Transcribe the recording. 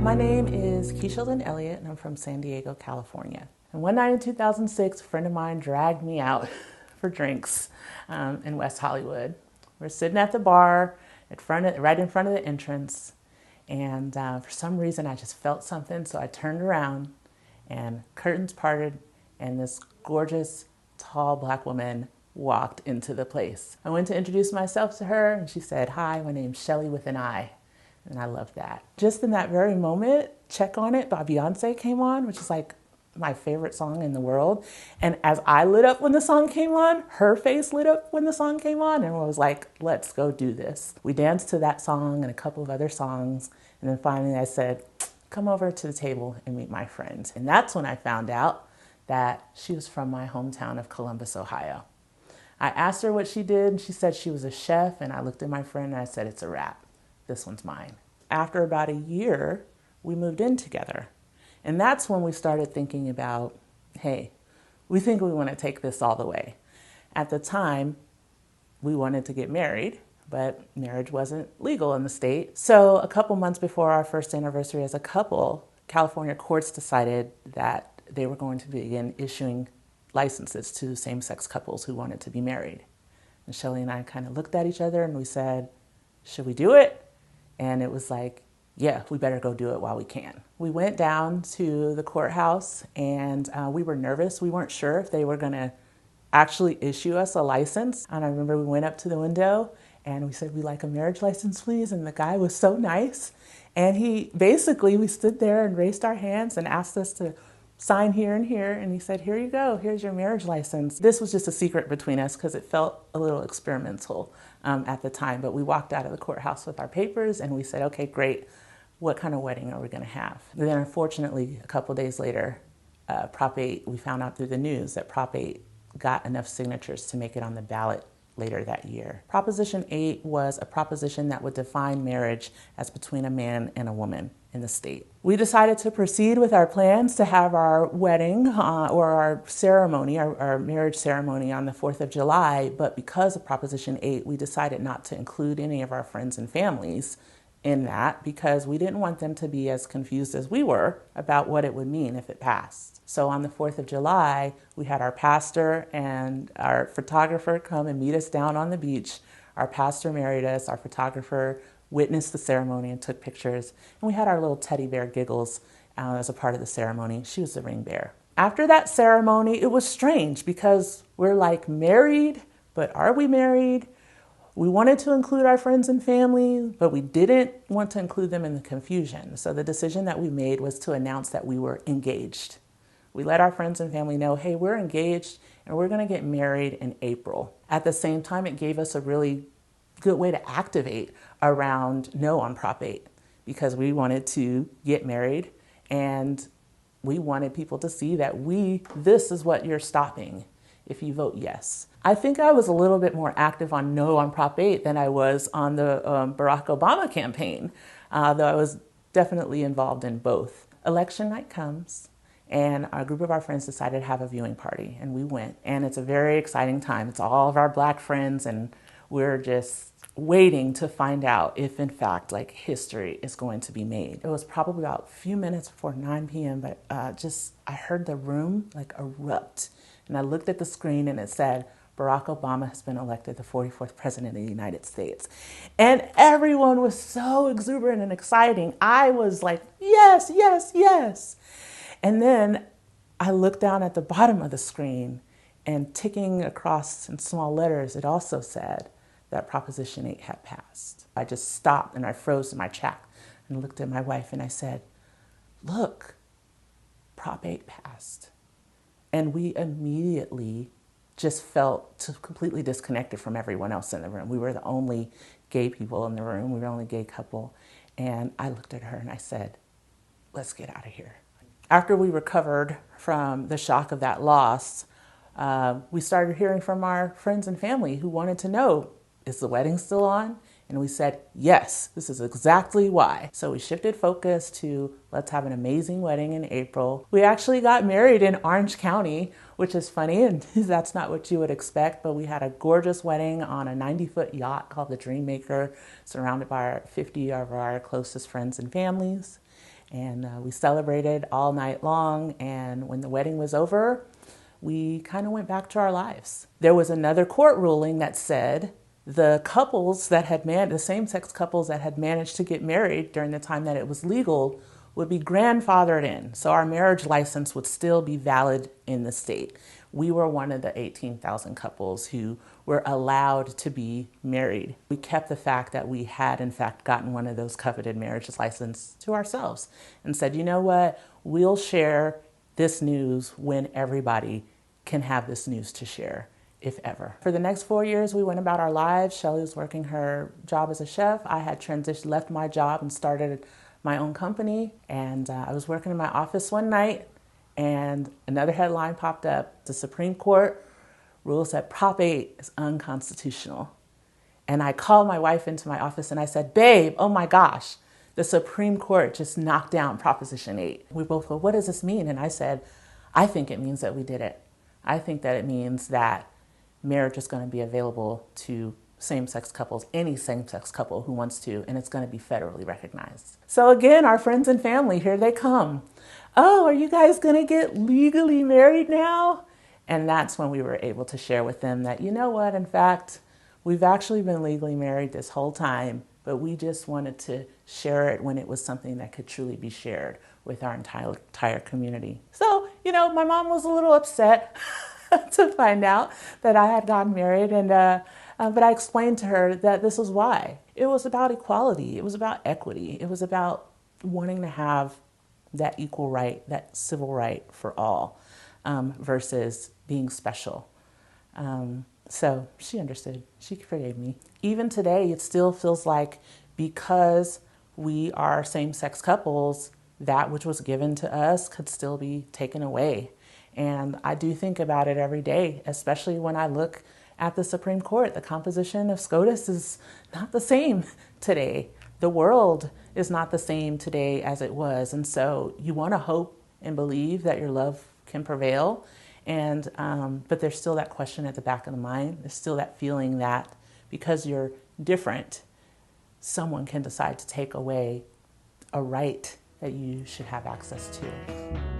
My name is Keisha Elliott, and I'm from San Diego, California. And one night in 2006, a friend of mine dragged me out for drinks in West Hollywood. We're sitting at the bar right in front of the entrance, and for some reason I just felt something, so I turned around and curtains parted, and this gorgeous, tall black woman walked into the place. I went to introduce myself to her, and she said, "Hi, my name's Shelly with an I." And I loved that. Just in that very moment, Check on It by Beyonce came on, which is like my favorite song in the world. And as I lit up when the song came on, her face lit up when the song came on, and I was like, let's go do this. We danced to that song and a couple of other songs. And then finally I said, come over to the table and meet my friend. And that's when I found out that she was from my hometown of Columbus, Ohio. I asked her what she did, and she said she was a chef, and I looked at my friend and I said, it's a wrap. This one's mine. After about a year, we moved in together. And that's when we started thinking about, hey, we think we want to take this all the way. At the time, we wanted to get married, but marriage wasn't legal in the state. So a couple months before our first anniversary as a couple, California courts decided that they were going to begin issuing licenses to same-sex couples who wanted to be married. And Shelly and I kind of looked at each other and we said, should we do it? And it was like, yeah, we better go do it while we can. We went down to the courthouse and we were nervous. We weren't sure if they were gonna actually issue us a license. And I remember we went up to the window and we said, we'd like a marriage license, please. And the guy was so nice. And we stood there and raised our hands and asked us to sign here and here. And he said, here you go, here's your marriage license. This was just a secret between us because it felt a little experimental at the time. But we walked out of the courthouse with our papers and we said, okay, great. What kind of wedding are we going to have? And then unfortunately, a couple of days later, Prop 8, we found out through the news that Prop 8 got enough signatures to make it on the ballot later that year. Proposition 8 was a proposition that would define marriage as between a man and a woman in the state. We decided to proceed with our plans to have our wedding or our ceremony, our marriage ceremony on the 4th of July, but because of Proposition 8, we decided not to include any of our friends and families in that because we didn't want them to be as confused as we were about what it would mean if it passed. So on the 4th of July, we had our pastor and our photographer come and meet us down on the beach. Our pastor married us, our photographer witnessed the ceremony and took pictures, and we had our little teddy bear Giggles as a part of the ceremony. She was the ring bearer. After that ceremony, it was strange because we're like married, but are we married? We wanted to include our friends and family, but we didn't want to include them in the confusion. So the decision that we made was to announce that we were engaged. We let our friends and family know, hey, we're engaged and we're going to get married in April. At the same time, it gave us a really good way to activate around no on Prop 8 because we wanted to get married and we wanted people to see that this is what you're stopping if you vote yes. I think I was a little bit more active on no on Prop 8 than I was on the Barack Obama campaign, though I was definitely involved in both. Election night comes, and a group of our friends decided to have a viewing party, and we went. And it's a very exciting time. It's all of our Black friends, and we're just waiting to find out if, in fact, like history is going to be made. It was probably about a few minutes before 9 p.m., but I heard the room like erupt. And I looked at the screen and it said, Barack Obama has been elected the 44th president of the United States. And everyone was so exuberant and exciting. I was like, yes, yes, yes. And then I looked down at the bottom of the screen and ticking across in small letters, it also said that Proposition 8 had passed. I just stopped and I froze in my track and looked at my wife and I said, look, Prop 8 passed. And we immediately just felt completely disconnected from everyone else in the room. We were the only gay people in the room. We were the only gay couple. And I looked at her and I said, let's get out of here. After we recovered from the shock of that loss, we started hearing from our friends and family who wanted to know, is the wedding still on? And we said, yes, this is exactly why. So we shifted focus to let's have an amazing wedding in April. We actually got married in Orange County, which is funny, and that's not what you would expect, but we had a gorgeous wedding on a 90-foot yacht called the Dreammaker, surrounded by 50 of our closest friends and families. And we celebrated all night long. And when the wedding was over, we kind of went back to our lives. There was another court ruling that said the couples that had the same-sex couples that had managed to get married during the time that it was legal would be grandfathered in. So our marriage license would still be valid in the state. We were one of the 18,000 couples who were allowed to be married. We kept the fact that we had, in fact, gotten one of those coveted marriage licenses to ourselves and said, you know what, we'll share this news when everybody can have this news to share, if ever. For the next 4 years, we went about our lives. Shelly was working her job as a chef. I had left my job and started my own company. And I was working in my office one night and another headline popped up. The Supreme Court rules that Prop 8 is unconstitutional. And I called my wife into my office and I said, babe, oh my gosh, the Supreme Court just knocked down Proposition 8. We both go, what does this mean? And I said, I think it means that we did it. I think that it means that marriage is going to be available to same-sex couples, any same-sex couple who wants to, and it's going to be federally recognized. So again, our friends and family, here they come. Oh, are you guys going to get legally married now? And that's when we were able to share with them that, you know what, in fact, we've actually been legally married this whole time, but we just wanted to share it when it was something that could truly be shared with our entire community. So, you know, my mom was a little upset to find out that I had gotten married, and but I explained to her that this was why. It was about equality. It was about equity. It was about wanting to have that equal right, that civil right for all, versus being special. So she understood. She forgave me. Even today, it still feels like because we are same-sex couples, that which was given to us could still be taken away. And I do think about it every day, especially when I look at the Supreme Court. The composition of SCOTUS is not the same today. The world is not the same today as it was. And so you want to hope and believe that your love can prevail. And but there's still that question at the back of the mind. There's still that feeling that because you're different, someone can decide to take away a right that you should have access to.